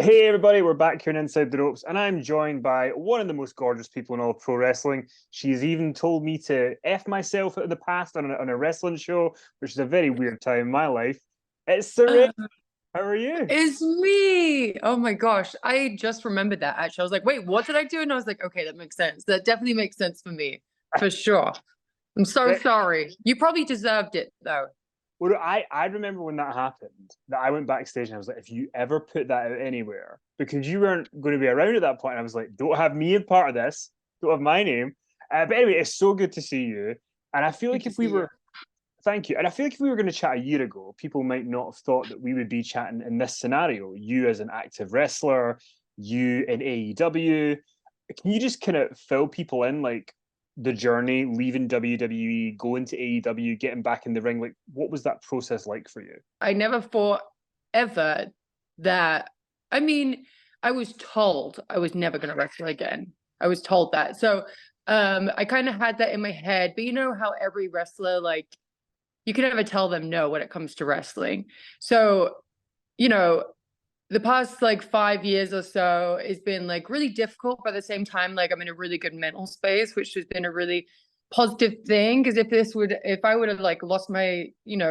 Hey everybody, we're back here in Inside the Ropes, and I'm joined by one of the most gorgeous people in all of pro wrestling. She's even told me to F myself in the past on a wrestling show, which is a very weird time in my life. It's Saraya. Uh, How are you? it's me. Oh my gosh. I just remembered that actually. I was like, wait, what did I do? And I was like, okay, that makes sense. That definitely makes sense for me, for sure. I'm so sorry. You probably deserved it though. Well, I remember when that happened, that I went backstage and I was like, if you ever put that out anywhere, because you weren't going to be around at that point, I was like, don't have me in part of this, don't have my name. But anyway, it's so good to see you. And I feel Good like to if we see you. were Thank you. And I feel like if we were going to chat a year ago, people might not have thought that we would be chatting in this scenario. You as an active wrestler, you in AEW. Can you just kind of fill people in, like the journey, leaving WWE, going to AEW, getting back in the ring? Like, what was that process like for you? I never thought ever that, I mean, I was told I was never going to wrestle again. I was told that. So I kind of had that in my head, but you know how every wrestler, like, you can never tell them no when it comes to wrestling. So, you know, the past like 5 years or so has been like really difficult, but at the same time, like I'm in a really good mental space, which has been a really positive thing. Because if I would have like lost my,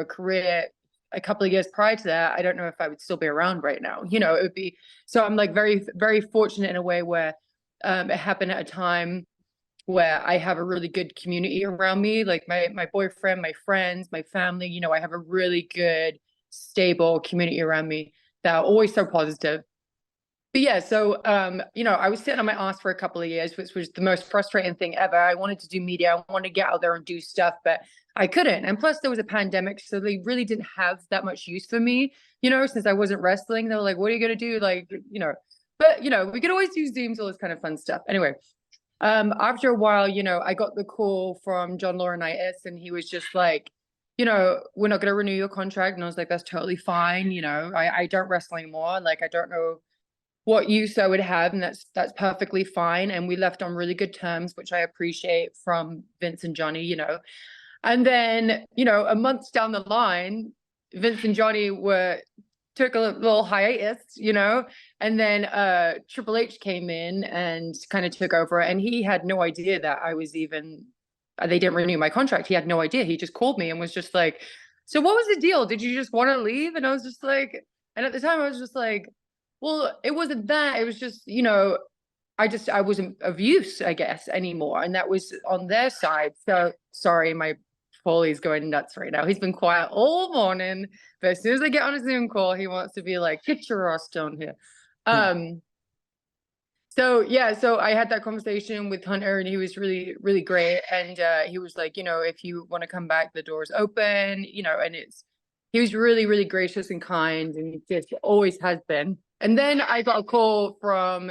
career a couple of years prior to that, I don't know if I would still be around right now. It would be, so I'm like very, very fortunate in a way where it happened at a time where I have a really good community around me, like my boyfriend, my friends, my family. I have a really good, stable community around me that are always so positive. But yeah, so I was sitting on my ass for a couple of years, which was the most frustrating thing ever. I wanted to do media, I wanted to get out there and do stuff, but I couldn't. And plus there was a pandemic, so they really didn't have that much use for me, since I wasn't wrestling. They were like, what are you gonna do? But we could always do Zooms, all this kind of fun stuff. Anyway, after a while, I got the call from John Laurinaitis, and he was just like, we're not going to renew your contract. And I was like, that's totally fine. I don't wrestle anymore. Like, I don't know what use I would have, and that's perfectly fine. And we left on really good terms, which I appreciate from Vince and Johnny. And then, a month down the line, Vince and Johnny took a little hiatus, and then Triple H came in and kind of took over, and he had no idea that I was even they didn't renew my contract. He had no idea. He just called me and was just like, so what was the deal? Did you just want to leave? And I was just like, and at the time I was just like, well, it wasn't that. It was just, I wasn't of use, I guess, anymore. And that was on their side. So sorry, my Paulie's going nuts right now. He's been quiet all morning, but as soon as I get on a Zoom call, he wants to be like, get your ass down here. So yeah, so I had that conversation with Hunter, and he was really, really great. And he was like, if you want to come back, the door's open, and he was really, really gracious and kind, and he just always has been. And then I got a call from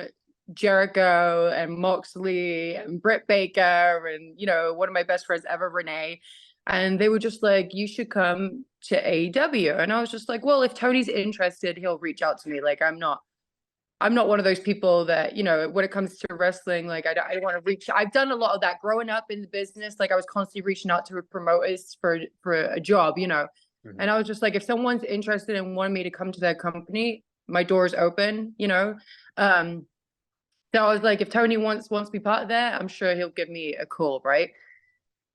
Jericho and Moxley and Britt Baker and, one of my best friends ever, Renee. And they were just like, you should come to AEW. And I was just like, well, if Tony's interested, he'll reach out to me. Like, I'm not one of those people that, when it comes to wrestling, like I want to reach. I've done a lot of that growing up in the business. Like I was constantly reaching out to promoters for a job, Mm-hmm. and I was just like, if someone's interested and wanted me to come to their company, my door's open. So I was like, if Tony wants to be part of that, I'm sure he'll give me a call, right?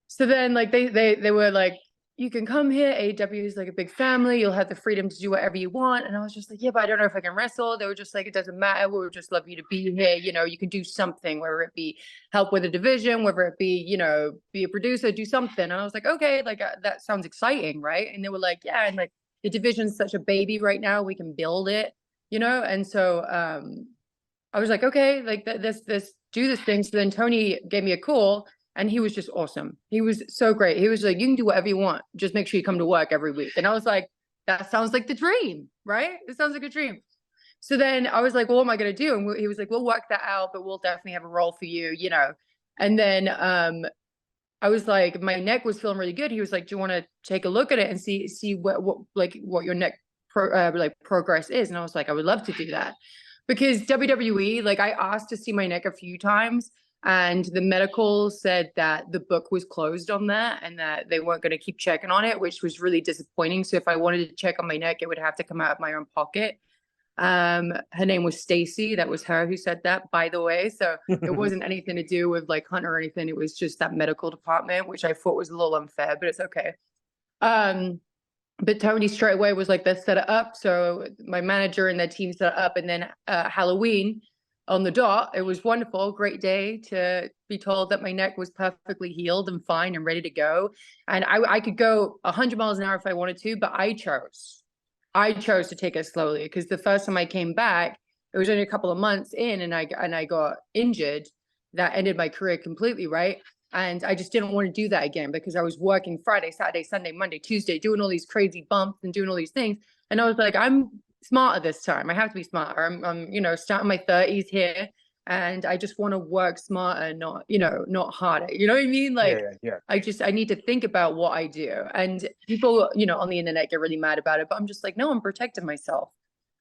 So then like they were like, you can come here. AEW is like a big family. You'll have the freedom to do whatever you want. And I was just like, yeah, but I don't know if I can wrestle. They were just like, it doesn't matter. We would just love you to be here. You can do something, whether it be help with a division, whether it be, be a producer, do something. And I was like, okay, like that sounds exciting, right? And they were like, yeah, and like the division's such a baby right now. We can build it, And so I was like, okay, like this do this thing. So then Tony gave me a call. And he was just awesome. He was so great. He was like, you can do whatever you want. Just make sure you come to work every week. And I was like, that sounds like the dream, right? It sounds like a dream. So then I was like, well, what am I going to do? And he was like, we'll work that out, but we'll definitely have a role for you, And then I was like, my neck was feeling really good. He was like, do you want to take a look at it and see what your neck progress is? And I was like, I would love to do that. Because WWE, like I asked to see my neck a few times, and the medical said that the book was closed on that and that they weren't going to keep checking on it, which was really disappointing. So if I wanted to check on my neck, it would have to come out of my own pocket. Her name was Stacy. That was her who said that, by the way. So it wasn't anything to do with like Hunter or anything. It was just that medical department, which I thought was a little unfair, but it's okay. But Tony straight away was like, let's set it up. So my manager and their team set it up, and then Halloween on the dot, it was wonderful, great day to be told that my neck was perfectly healed and fine and ready to go. And I could go 100 miles an hour if I wanted to, but I chose to take it slowly, because the first time I came back, it was only a couple of months in, and I got injured. That ended my career completely, right? And I just didn't want to do that again, because I was working Friday, Saturday, Sunday, Monday, Tuesday, doing all these crazy bumps and doing all these things. And I was like, I'm smarter this time. I have to be smarter. I'm starting my 30s here, and I just want to work smarter, not harder. You know what I mean? Like, yeah. I need to think about what I do. And people, on the internet get really mad about it, but I'm just like, no, I'm protecting myself.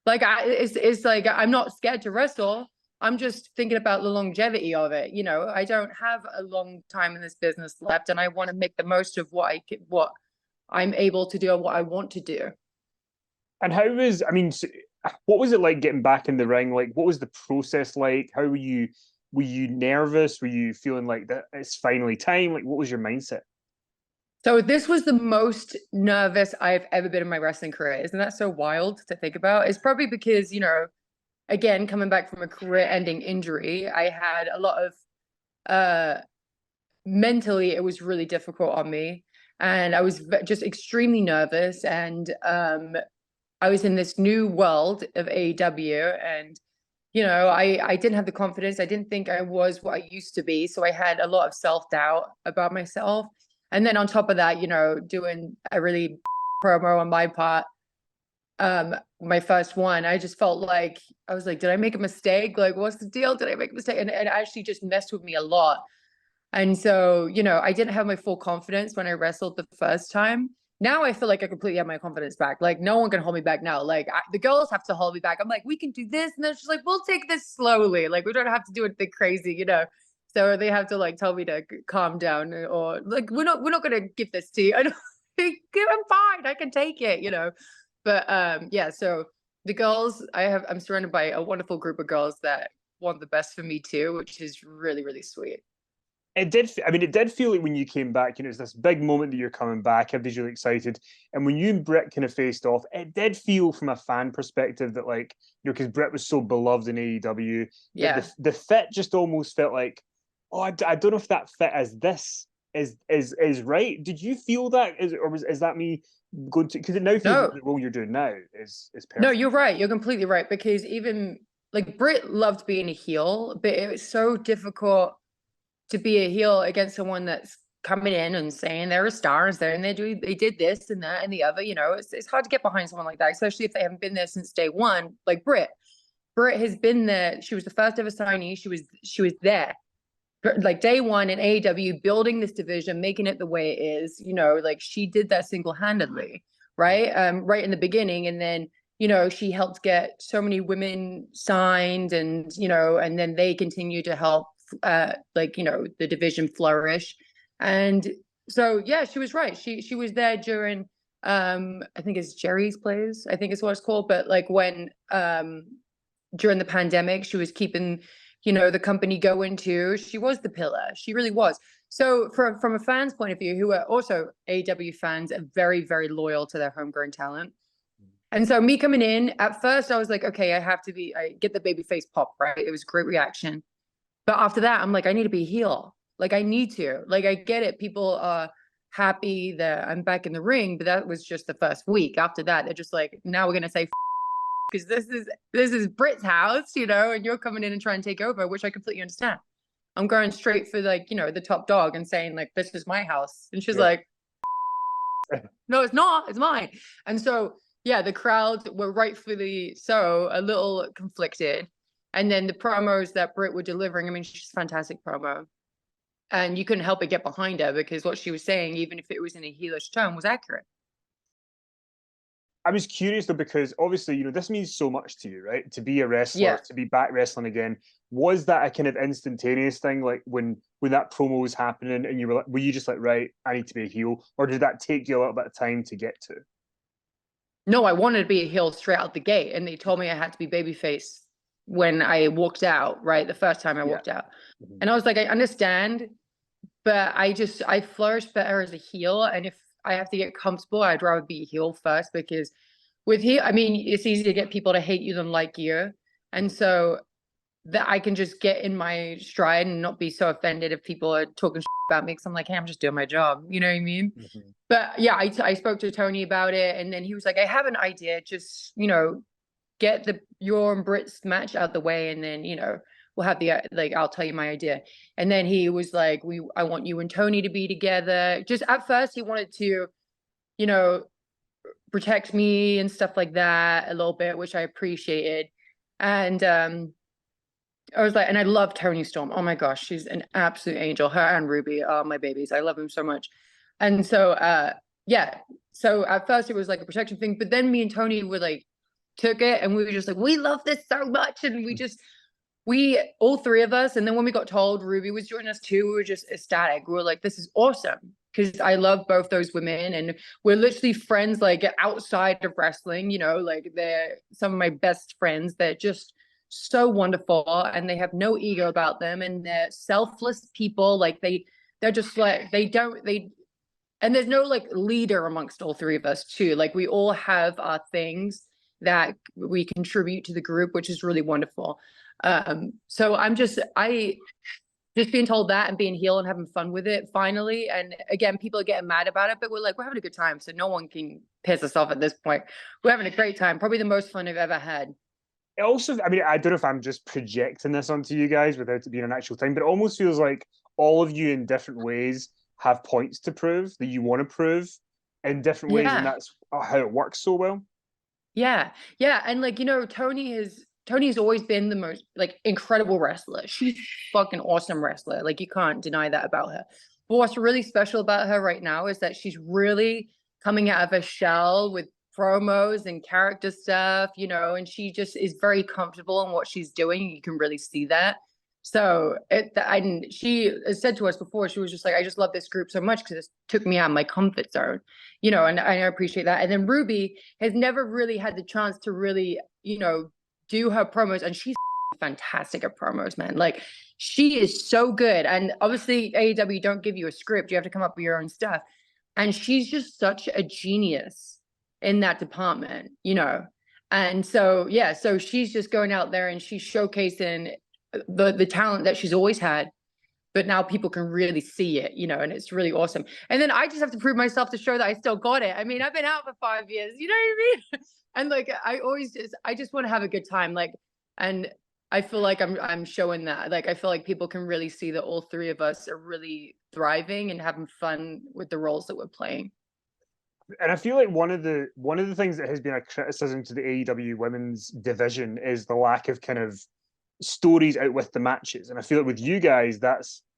Like, it's like, I'm not scared to wrestle. I'm just thinking about the longevity of it. I don't have a long time in this business left, and I want to make the most of what I'm able to do and what I want to do. And what was it like getting back in the ring? Like, what was the process like? How were you? Were you nervous? Were you feeling like that it's finally time? Like, what was your mindset? So this was the most nervous I've ever been in my wrestling career. Isn't that so wild to think about? It's probably because, again, coming back from a career-ending injury, I had a lot of mentally, it was really difficult on me. And I was just extremely nervous. And I was in this new world of AEW, and I didn't have the confidence. I didn't think I was what I used to be. So I had a lot of self-doubt about myself. And then on top of that, doing a really promo on my part, my first one, I just felt like, I was like, did I make a mistake? Like, what's the deal? Did I make a mistake? And it actually just messed with me a lot. And so, I didn't have my full confidence when I wrestled the first time. Now I feel like I completely have my confidence back. Like, no one can hold me back now. Like, the girls have to hold me back. I'm like, we can do this. And they're just like, we'll take this slowly. Like, we don't have to do anything crazy, So they have to like tell me to calm down, or like, we're not going to give this to you. I don't I'm fine. I can take it, But yeah, so the girls, I'm surrounded by a wonderful group of girls that want the best for me too, which is really, really sweet. It did feel like when you came back, it was this big moment that you're coming back, everybody's really excited. And when you and Britt kind of faced off, it did feel from a fan perspective that, like, because Britt was so beloved in AEW, Yeah. the fit just almost felt like, oh, I don't know if that fit as this is right. Did you feel that? Is that me going to, because it now feels like the role you're doing now is perfect. No, you're right. You're completely right. Because even like Britt loved being a heel, but it was so difficult to be a heel against someone that's coming in and saying they're a star and they did this and that and the other. It's hard to get behind someone like that, especially if they haven't been there since day one. Like Britt has been there. She was the first ever signee. She was there like day one in AEW, building this division, making it the way it is. Like she did that single-handedly, right? Right in the beginning. And then she helped get so many women signed, and and then they continue to help the division flourish. And so yeah, she was right. She was there during I think it's Jerry's Plays, I think is what it's called. But like when during the pandemic, she was keeping the company going too. She was the pillar. She really was. So from a fan's point of view, who are also AEW fans, are very, very loyal to their homegrown talent. And so me coming in, at first I was like, okay, I get the babyface pop, right? It was a great reaction. But after that, I'm like, I need to be a heel. Like I need to. Like I get it. People are happy that I'm back in the ring, but that was just the first week. After that, they're just like, now we're gonna say because this is Britt's house, and you're coming in and trying to take over, which I completely understand. I'm going straight for like, the top dog and saying like, this is my house. And she's like, no, it's not, it's mine. And so, yeah, the crowd were rightfully so a little conflicted. And then the promos that Britt were delivering, I mean, she's a fantastic promo. And you couldn't help but get behind her because what she was saying, even if it was in a heelish tone, was accurate. I was curious though, because obviously, this means so much to you, right? To be a wrestler, to be back wrestling again. Was that a kind of instantaneous thing? Like when that promo was happening and were you just like, right, I need to be a heel? Or did that take you a little bit of time to get to? No, I wanted to be a heel straight out the gate, and they told me I had to be babyface when I walked out, right? The first time I Yeah. walked out. And I was like, I understand, but I flourish better as a heel. And if I have to get comfortable, I'd rather be a heel first, because with heel, I mean, it's easy to get people to hate you than like you. And so that I can just get in my stride and not be so offended if people are talking about me, because I'm like, hey, I'm just doing my job. You know what I mean? Mm-hmm. But yeah, I spoke to Tony about it, and then he was like, I have an idea. Just, get your and Britt's match out the way, and then, we'll have the like, I'll tell you my idea. And then he was like, I want you and Tony to be together. Just at first he wanted to, you know, protect me and stuff like that a little bit, which I appreciated. And I was like, and I love Tony Storm. Oh my gosh, she's an absolute angel. Her and Ruby are my babies. I love them so much. And so yeah. So at first it was like a protection thing, but then me and Tony were like, took it, and we were just like, we love this so much. And we all three of us, and then when we got told Ruby was joining us too, we were just ecstatic. We were like, this is awesome, because I love both those women, and we're literally friends like outside of wrestling, like they're some of my best friends. They're just so wonderful, and they have no ego about them, and they're selfless people. Like they're just like, and there's no like leader amongst all three of us too. Like we all have our things that we contribute to the group, which is really wonderful. So I just being told that and being heel and having fun with it finally. And again, people are getting mad about it, but we're having a good time. So no one can piss us off at this point. We're having a great time. Probably the most fun I've ever had. It also, I mean, I don't know if I'm just projecting this onto you guys without it being an actual thing, but it almost feels like all of you in different ways have points to prove that you want to prove in different ways, and Yeah. that's how it works so well. Yeah. Yeah. And like, Tony's always been the most like incredible wrestler. She's fucking awesome wrestler. Like you can't deny that about her. But what's really special about her right now is that she's really coming out of her shell with promos and character stuff, and she just is very comfortable in what she's doing. You can really see that. So she said to us before, she was just like, I just love this group so much because it took me out of my comfort zone, and I appreciate that. And then Ruby has never really had the chance to really, do her promos, and she's fantastic at promos, man. Like she is so good. And obviously AEW don't give you a script. You have to come up with your own stuff. And she's just such a genius in that department, And so, yeah, so she's just going out there and she's showcasing the talent that she's always had, but now people can really see it, and it's really awesome. And then I just have to prove myself to show that I still got it. I mean, I've been out for 5 years, you know what I mean? And like, I just want to have a good time. Like, and I feel like I'm showing that. Like, I feel like people can really see that all three of us are really thriving and having fun with the roles that we're playing. And I feel like one of the things that has been a criticism to the AEW women's division is the lack of kind of stories out with the matches. And I feel like with you guys,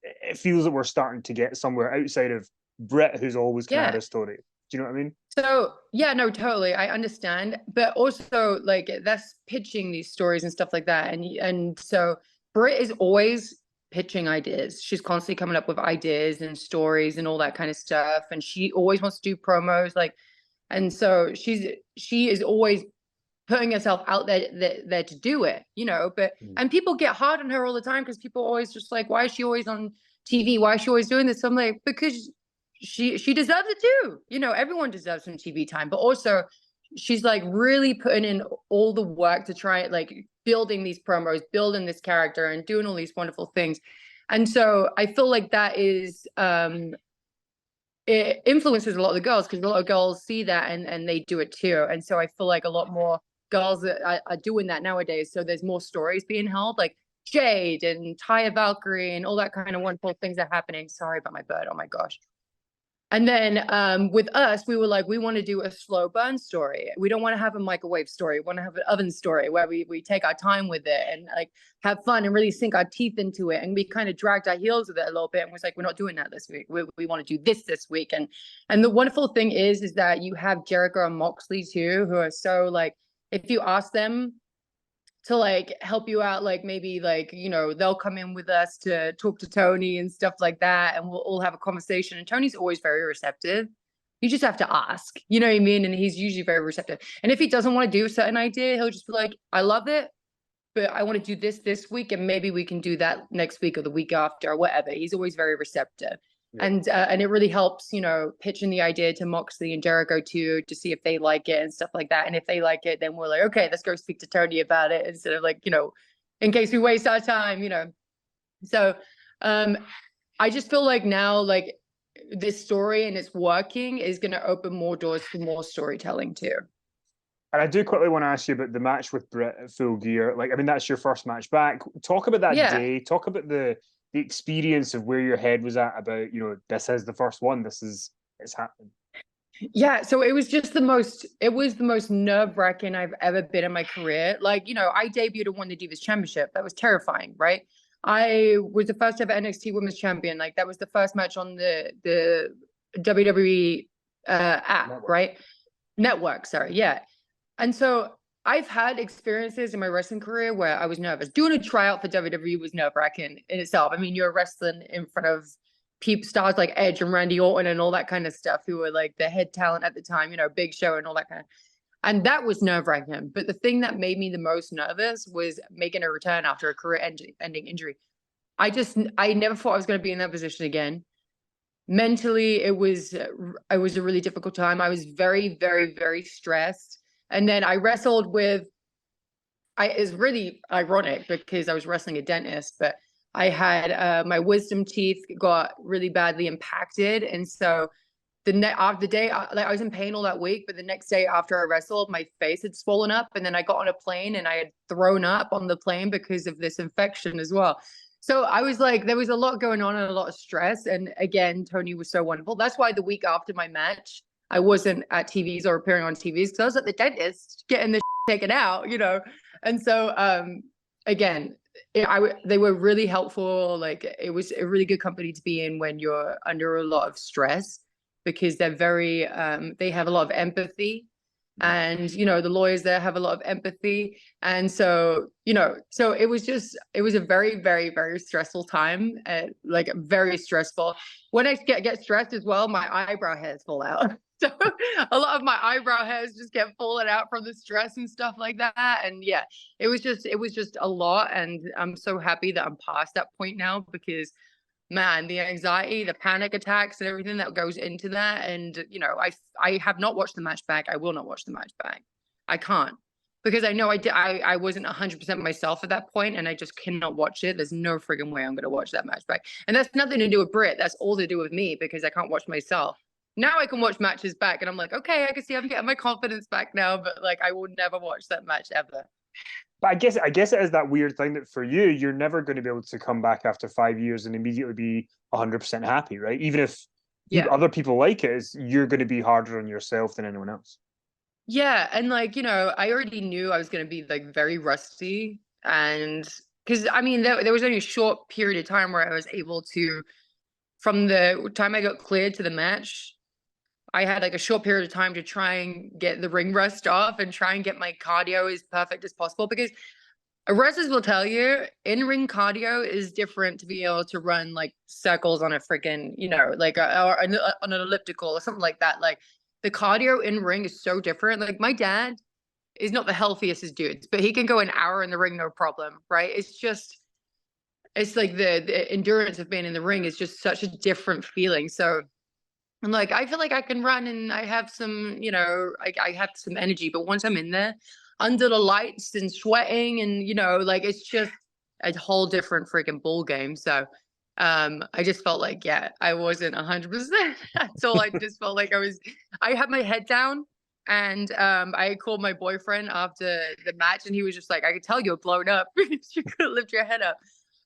it feels that we're starting to get somewhere outside of Brett, who's always kind of had a story. Do you know what I mean? So yeah, no, totally. I understand. But also like that's pitching these stories and stuff like that. And so Britt is always pitching ideas. She's constantly coming up with ideas and stories and all that kind of stuff. And she always wants to do promos. And so she is always putting herself out there to do it, but and people get hard on her all the time because people always just like, why is she always on TV? Why is she always doing this? So I'm like, because she deserves it too. Everyone deserves some TV time, but also she's like really putting in all the work to try like building these promos, building this character and doing all these wonderful things. And so I feel like that is it influences a lot of the girls because a lot of girls see that and they do it too. And so I feel like a lot more girls are doing that nowadays. So there's more stories being held, like Jade and Taya Valkyrie and all that kind of wonderful things are happening. Sorry about my bird. Oh my gosh. And then with us, we were like, we want to do a slow burn story. We don't want to have a microwave story. We want to have an oven story where we take our time with it and like have fun and really sink our teeth into it. And we kind of dragged our heels with it a little bit and was like, we're not doing that this week. We want to do this week. And the wonderful thing is that you have Jericho and Moxley too, who are so like, if you ask them to like help you out, like maybe like, they'll come in with us to talk to Tony and stuff like that. And we'll all have a conversation. And Tony's always very receptive. You just have to ask, you know what I mean? And he's usually very receptive. And if he doesn't want to do a certain idea, he'll just be like, I love it, but I want to do this week, and maybe we can do that next week or the week after or whatever. He's always very receptive. Yeah. And it really helps, you know, pitching the idea to Moxley and Jericho too, to see if they like it and stuff like that. And if they like it, then we're like, okay, let's go speak to Tony about it, instead of like, you know, in case we waste our time, you know. So I just feel like now, like, this story and it's working is going to open more doors for more storytelling too. And I do quickly want to ask you about the match with Britt at Full Gear. Like, I mean, that's your first match back. Talk about that day. Talk about the experience of where your head was at about, you know, this is the first one. It's happening. Yeah, so it was the most nerve-wracking I've ever been in my career. Like, you know, I debuted and won the Divas Championship. That was terrifying, right? I was the first ever NXT Women's Champion. Like, that was the first match on the WWE app, Network. Right? Network, sorry, yeah. And so I've had experiences in my wrestling career where I was nervous. Doing a tryout for WWE was nerve-wracking in itself. I mean, you're wrestling in front of stars like Edge and Randy Orton and all that kind of stuff, who were like the head talent at the time, you know, Big Show and all that kind of. And that was nerve-wracking. But the thing that made me the most nervous was making a return after a career-ending injury. I never thought I was going to be in that position again. Mentally, it was a really difficult time. I was very, very, very stressed. And then I wrestled with, it's really ironic because I was wrestling a dentist, but I had my wisdom teeth got really badly impacted. And so the day, like, I was in pain all that week, but the next day after I wrestled, my face had swollen up, and then I got on a plane and I had thrown up on the plane because of this infection as well. So I was like, there was a lot going on and a lot of stress. And again, Tony was so wonderful. That's why the week after my match, I wasn't at TVs or appearing on TVs, because I was at the dentist getting the taken out, you know? And so, again, they were really helpful. Like, it was a really good company to be in when you're under a lot of stress, because they're very, they have a lot of empathy, and, you know, the lawyers there have a lot of empathy. And so, you know, so it was a very, very, very stressful time, like very stressful. When I get stressed as well, my eyebrow hairs fall out. So a lot of my eyebrow hairs just get falling out from the stress and stuff like that. And yeah, it was just a lot. And I'm so happy that I'm past that point now, because man, the anxiety, the panic attacks and everything that goes into that. And, you know, I have not watched the match back. I will not watch the match back. I can't, because I know I wasn't 100% myself at that point, and I just cannot watch it. There's no friggin' way I'm going to watch that match back. And that's nothing to do with Britt. That's all to do with me, because I can't watch myself. Now I can watch matches back, and I'm like, okay, I can see I'm getting my confidence back now, but like, I will never watch that match ever. But I guess it is that weird thing that for you, you're never going to be able to come back after 5 years and immediately be 100% happy, right? Even if other people like it, you're going to be harder on yourself than anyone else. Yeah, and like, you know, I already knew I was going to be like very rusty, and because I mean, there was only a short period of time where I was able to, from the time I got cleared to the match, I had like a short period of time to try and get the ring rust off and try and get my cardio as perfect as possible, because wrestlers will tell you in-ring cardio is different to be able to run like circles on a freaking, you know, like or on an elliptical or something like that. Like, the cardio in ring is so different. Like, my dad is not the healthiest of dudes, but he can go an hour in the ring, no problem. Right. It's like the endurance of being in the ring is just such a different feeling. So I'm like, I feel like I can run and I have some, you know, I have some energy, but once I'm in there under the lights and sweating and, you know, like, it's just a whole different freaking ball game. So I just felt like, yeah, I wasn't 100%. So I just felt like I had my head down, and I called my boyfriend after the match, and he was just like, I could tell you were blown up. You couldn't lift your head up.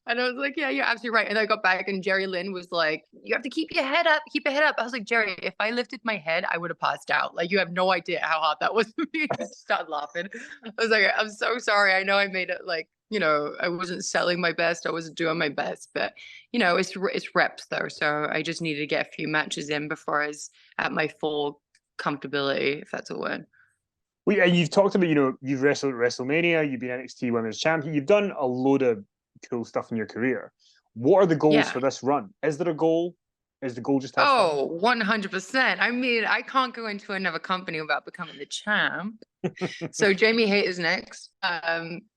And I was like, yeah, you're absolutely right. And I got back, and Jerry Lynn was like, you have to keep your head up, keep your head up. I was like, Jerry, if I lifted my head, I would have passed out. Like, you have no idea how hard that was for me. I just started laughing. I was like, I'm so sorry. I know I made it like, you know, I wasn't selling my best. I wasn't doing my best, but you know, it's reps though. So I just needed to get a few matches in before I was at my full comfortability, if that's a word. Well, and you've talked about, you know, you've wrestled at WrestleMania, you've been NXT Women's Champion, you've done a load of cool stuff in your career. What are the goals for this run? Is there a goal? Is the goal just to have fun? Oh, 100%. I mean, I can't go into another company without becoming the champ. So Jamie Hayter is next.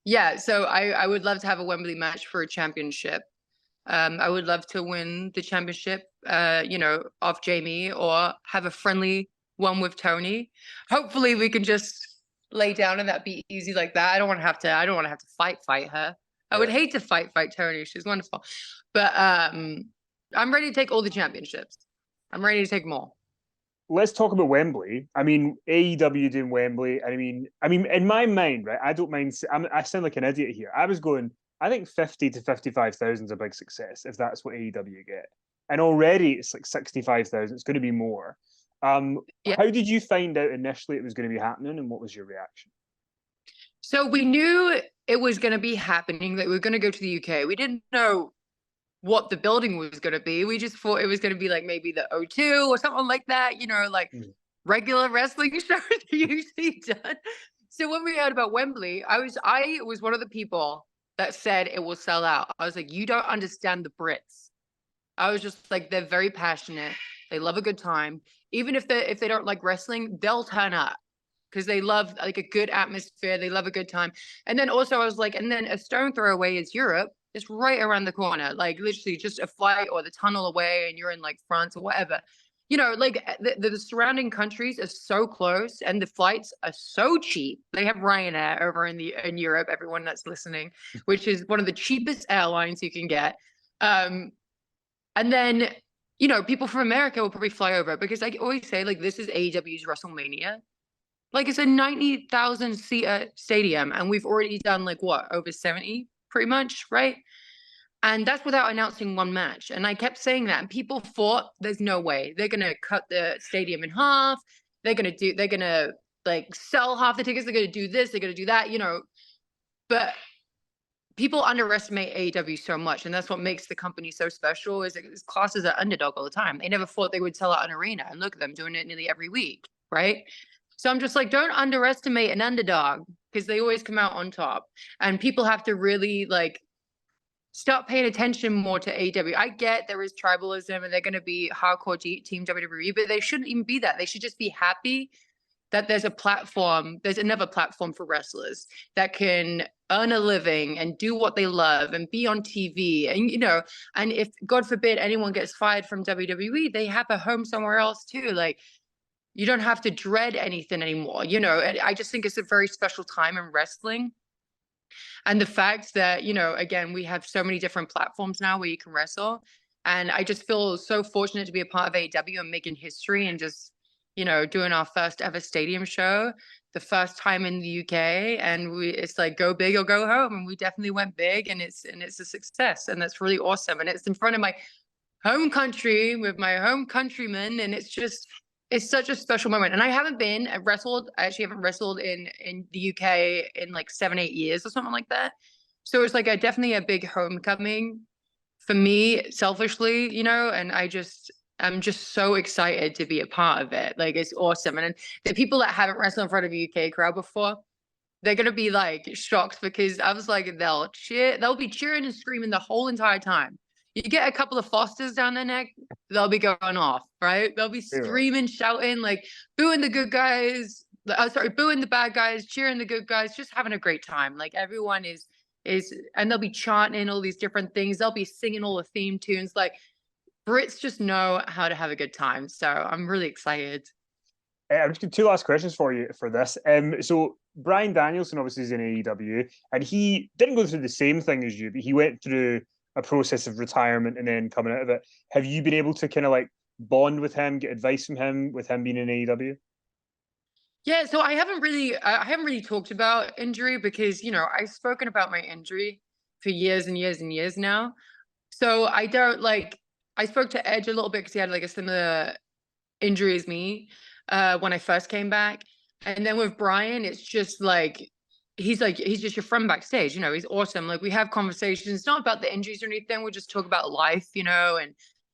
Yeah, so I would love to have a Wembley match for a championship. I would love to win the championship, off Jamie, or have a friendly one with Tony. Hopefully we can just lay down and that be easy like that. I don't want to have to fight her. I would hate to fight Tony. She's wonderful. But I'm ready to take all the championships. I'm ready to take them all. Let's talk about Wembley. I mean, AEW doing Wembley. I mean, in my mind, right? I don't mind. I sound like an idiot here. I was going. I think 50 to 55,000 is a big success if that's what AEW get. And already it's like 65,000. It's going to be more. Yeah. How did you find out initially it was going to be happening, and what was your reaction? So we knew it was going to be happening, that we were going to go to the UK. We didn't know what the building was going to be. We just thought it was going to be like maybe the O2 or something like that, like regular wrestling shows usually done. So when we heard about Wembley, I was one of the people that said it will sell out. I was like, you don't understand the Brits. I was just like, they're very passionate. They love a good time. Even if they don't like wrestling, they'll turn up because they love like a good atmosphere. They love a good time. And then also I was like, and then a stone throw away is Europe. It's right around the corner, like literally just a flight or the tunnel away, and you're in like France or whatever. Like the surrounding countries are so close, and the flights are so cheap. They have Ryanair over in Europe, everyone that's listening, which is one of the cheapest airlines you can get. And then, people from America will probably fly over, because I always say, like, this is AEW's WrestleMania. Like, it's a 90,000 seat stadium, and we've already done like what, over 70 pretty much, right? And that's without announcing one match. And I kept saying that, and people thought there's no way they're gonna cut the stadium in half. They're gonna like sell half the tickets. They're gonna do this. They're gonna do that. But people underestimate AEW so much, and that's what makes the company so special. Is it's classed as an underdog all the time. They never thought they would sell out an arena, and look at them doing it nearly every week, right? So I'm just like, don't underestimate an underdog, because they always come out on top. And people have to really like start paying attention more to AEW. I get there is tribalism and they're going to be hardcore team WWE, but they shouldn't even be that. They should just be happy that there's another platform for wrestlers that can earn a living and do what they love and be on TV. And, and if God forbid anyone gets fired from WWE, they have a home somewhere else too. Like, you don't have to dread anything anymore. And I just think it's a very special time in wrestling. And the fact that, again, we have so many different platforms now where you can wrestle. And I just feel so fortunate to be a part of AEW and making history, and just, doing our first ever stadium show, the first time in the UK. And it's like, go big or go home. And we definitely went big, and it's a success. And that's really awesome. And it's in front of my home country with my home countrymen. And it's such a special moment. And I actually haven't wrestled in the UK in like 7-8 years or something like that. So it's like definitely a big homecoming for me, selfishly, and I'm just so excited to be a part of it. Like, it's awesome. And the people that haven't wrestled in front of a UK crowd before, they're going to be like shocked, because I was like, they'll be cheering and screaming the whole entire time. You get a couple of Fosters down their neck, they'll be going off, right? They'll be screaming, shouting, like booing the good guys, booing the bad guys, cheering the good guys, just having a great time. Like, everyone is, and they'll be chanting all these different things. They'll be singing all the theme tunes. Like, Brits just know how to have a good time. So I'm really excited. I'm just got two last questions for you for this. So Brian Danielson obviously is in AEW, and he didn't go through the same thing as you, but he went through a process of retirement and then coming out of it. Have you been able to kind of like bond with him, get advice from him, with him being in AEW? Yeah, so I haven't really talked about injury, because I've spoken about my injury for years and years and years now. So I don't like. I spoke to Edge a little bit because he had like a similar injury as me when I first came back, and then with Brian, it's just like he's just your friend backstage. He's awesome. Like, we have conversations. It's not about the injuries or anything. We just talk about life,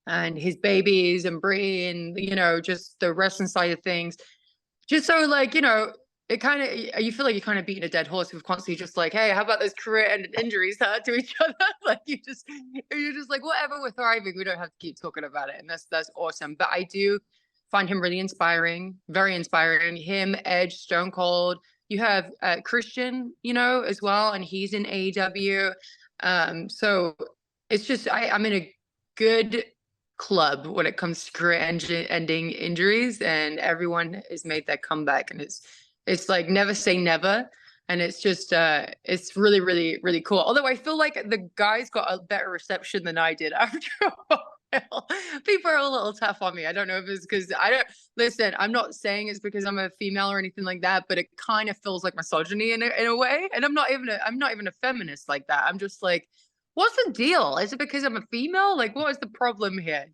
and his babies and Brie, and just the wrestling side of things. Just so, like, it kind of, you feel like you're kind of beating a dead horse with constantly just like, hey, how about those career-ending injuries to each other? Like you're just like, whatever, we're thriving. We don't have to keep talking about it, and that's awesome. But I do find him really inspiring, very inspiring. Him, Edge, Stone Cold. You have Christian, as well, and he's in AEW. So it's just I'm in a good club when it comes to career-ending injuries, and everyone has made that comeback, and it's like never say never, and it's just it's really, really, really cool. Although I feel like the guys got a better reception than I did after a while. People are a little tough on me. I don't know if it's because I don't listen. I'm not saying it's because I'm a female or anything like that, but it kind of feels like misogyny in a way. And I'm not even a feminist like that. I'm just like, what's the deal? Is it because I'm a female? Like, what is the problem here?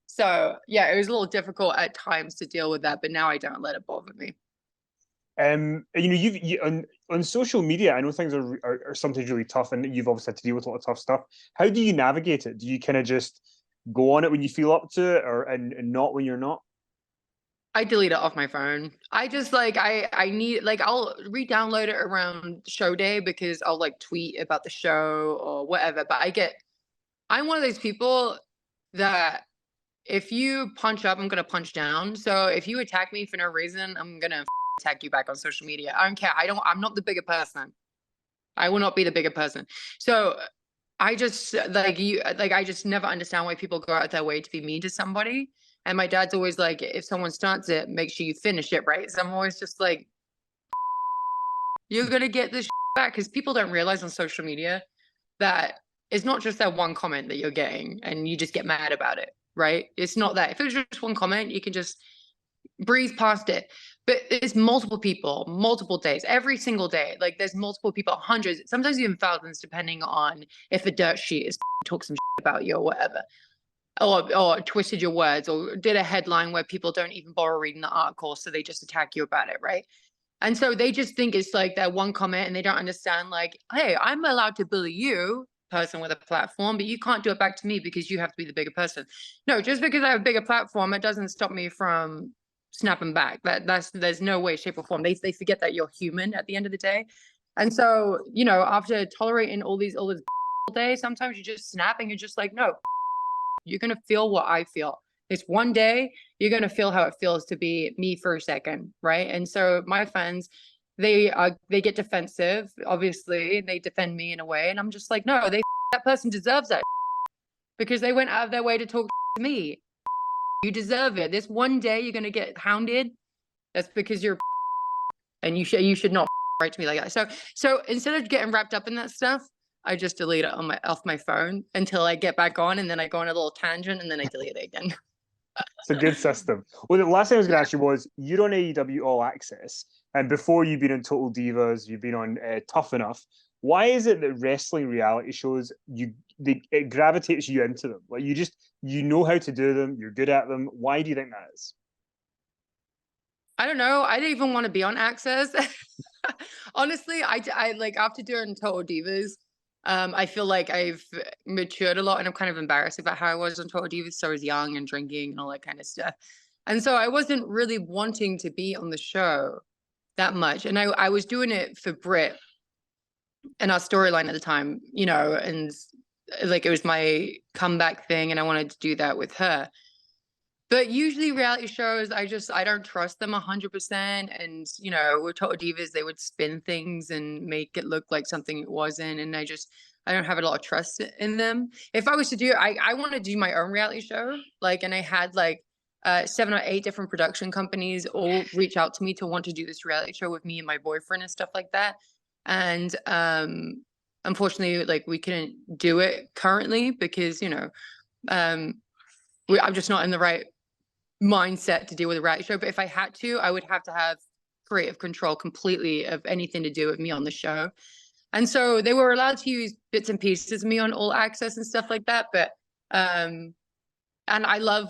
So yeah, it was a little difficult at times to deal with that, but now I don't let it bother me. On social media, I know things are sometimes really tough, and you've obviously had to deal with a lot of tough stuff. How do you navigate it? Do you kind of just go on it when you feel up to it, and not when you're not? I delete it off my phone. I just like I need like I'll re-download it around show day because I'll like tweet about the show or whatever. But I'm one of those people that if you punch up, I'm gonna punch down. So if you attack me for no reason, I'm gonna attack you back on social media. I don't care. I'm not the bigger person. I will not be the bigger person. So I just I just never understand why people go out their way to be mean to somebody. And my dad's always like, if someone starts it, make sure you finish it, right? So I'm always just like, you're gonna get this back, because people don't realize on social media that it's not just that one comment that you're getting and you just get mad about it, right? It's not that. If it was just one comment, you can just breeze past it. But it's multiple people, multiple days, every single day. Like there's multiple people, hundreds, sometimes even thousands, depending on if a dirt sheet is talk some about you or whatever. Or twisted your words, or did a headline where people don't even bother reading the article, so they just attack you about it, right? And so they just think it's like that one comment, and they don't understand, like, hey, I'm allowed to bully you, person with a platform, but you can't do it back to me because you have to be the bigger person. No, just because I have a bigger platform, it doesn't stop me from snapping back. There's no way, shape, or form. They forget that you're human at the end of the day. And so, after tolerating all this day, sometimes you just snap and you're just like, no, you're going to feel what I feel. It's one day, you're going to feel how it feels to be me for a second, right? And so my fans, they get defensive, obviously, they defend me in a way, and I'm just like, no, that person deserves that because they went out of their way to talk to me. You deserve it. This one day you're going to get hounded. That's because you're and you should not write to me like that. So instead of getting wrapped up in that stuff, I just delete it off my phone until I get back on, and then I go on a little tangent, and then I delete it again. It's a good system. Well, the last thing I was going to ask you was, you're on AEW All Access, and before you've been on Total Divas, you've been on Tough Enough. Why is it that wrestling reality shows it gravitates you into them? Like you know how to do them, you're good at them. Why do you think that is? I don't know. I didn't even want to be on Access. Honestly, I like after doing Total Divas, I feel like I've matured a lot, and I'm kind of embarrassed about how I was on Total Divas. So I was young and drinking and all that kind of stuff. And so I wasn't really wanting to be on the show that much. And I was doing it for Britt and our storyline at the time, and like it was my comeback thing, and I wanted to do that with her. But usually reality shows, I don't trust them 100%. And, with Total Divas, they would spin things and make it look like something it wasn't. And I don't have a lot of trust in them. If I was to do, I want to do my own reality show. And I had 7 or 8 different production companies all reach out to me to want to do this reality show with me and my boyfriend and stuff like that. And, unfortunately, we couldn't do it currently because, I'm just not in the right mindset to deal with a reality show. But if I had to, I would have to have creative control completely of anything to do with me on the show. And so they were allowed to use bits and pieces of me on All Access and stuff like that. But and I love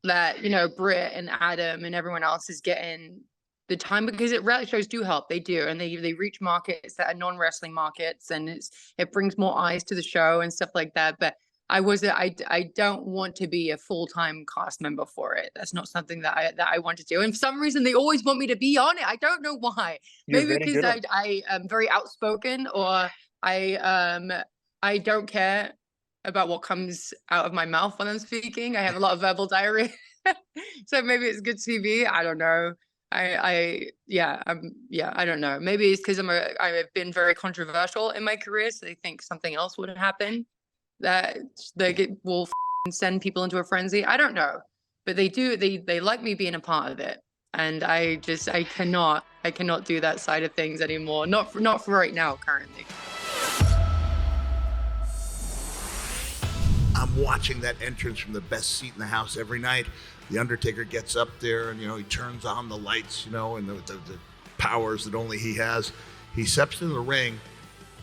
that, Britt and Adam and everyone else is getting the time, because reality shows do help. They do, and they reach markets that are non-wrestling markets, and it brings more eyes to the show and stuff like that. But I don't want to be a full-time cast member for it. That's not something that I want to do. And for some reason, they always want me to be on it. I don't know why. You're Maybe very because good. I am very outspoken, or I don't care about what comes out of my mouth when I'm speaking. I have a lot of verbal diarrhea. So maybe it's good TV. I don't know. I don't know. Maybe it's because I've been very controversial in my career, so they think something else would happen that will send people into a frenzy. I don't know, but they do. They like me being a part of it, and I cannot do that side of things anymore. Not for right now, currently. I'm watching that entrance from the best seat in the house every night. The Undertaker gets up there and, he turns on the lights, and the powers that only he has. He steps into the ring,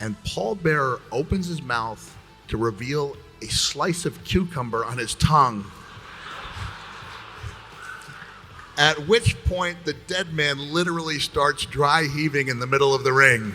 and Paul Bearer opens his mouth to reveal a slice of cucumber on his tongue. At which point, the dead man literally starts dry heaving in the middle of the ring.